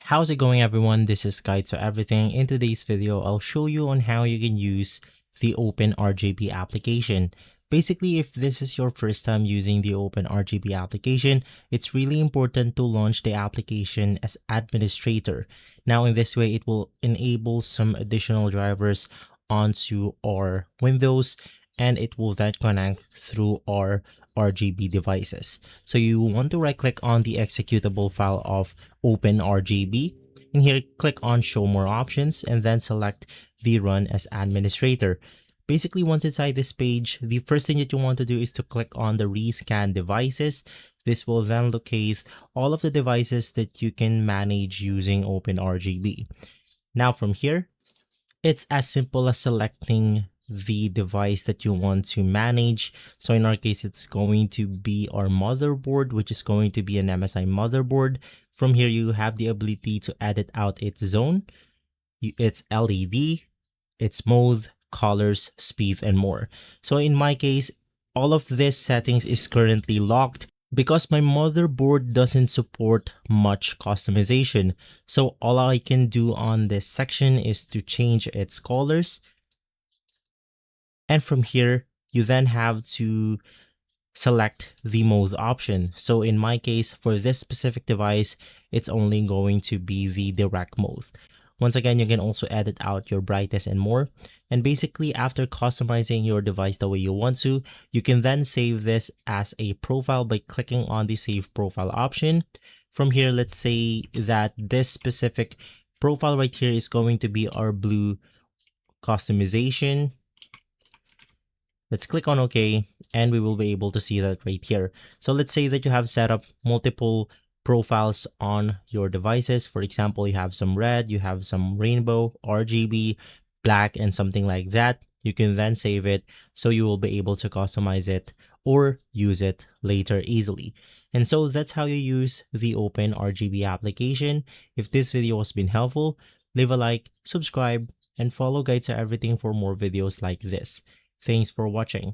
How's it going, everyone? This is Guide to Everything. In today's video, I'll show you on how you can use the OpenRGB application. Basically, if this is your first time using the OpenRGB application, it's really important to launch the application as administrator. Now, in this way, it will enable some additional drivers onto our Windows, and it will then connect through our RGB devices. So you want to right click on the executable file of OpenRGB, and here click on show more options and then select the run as administrator. Basically, once inside this page, the first thing that you want to do is to click on the rescan devices. This will then locate all of the devices that you can manage using OpenRGB. Now from here, it's as simple as selecting the device that you want to manage. So in our case, it's going to be our motherboard, which is going to be an MSI motherboard. From here, you have the ability to edit out its zone, its LED, its mode, colors, speed, and more. So in my case, all of these settings is currently locked because my motherboard doesn't support much customization. So all I can do on this section is to change its colors. And from here, you then have to select the mode option. So in my case, for this specific device, it's only going to be the direct mode. Once again, you can also edit out your brightness and more. And basically, after customizing your device the way you want to, you can then save this as a profile by clicking on the Save Profile option. From here, let's say that this specific profile right here is going to be our blue customization. Let's click on OK, and we will be able to see that right here. So let's say that you have set up multiple profiles on your devices. For example, you have some red, you have some rainbow, RGB, black, and something like that. You can then save it so you will be able to customize it or use it later easily. And so that's how you use the OpenRGB application. If this video has been helpful, leave a like, subscribe, and follow Guide to Everything for more videos like this. Thanks for watching.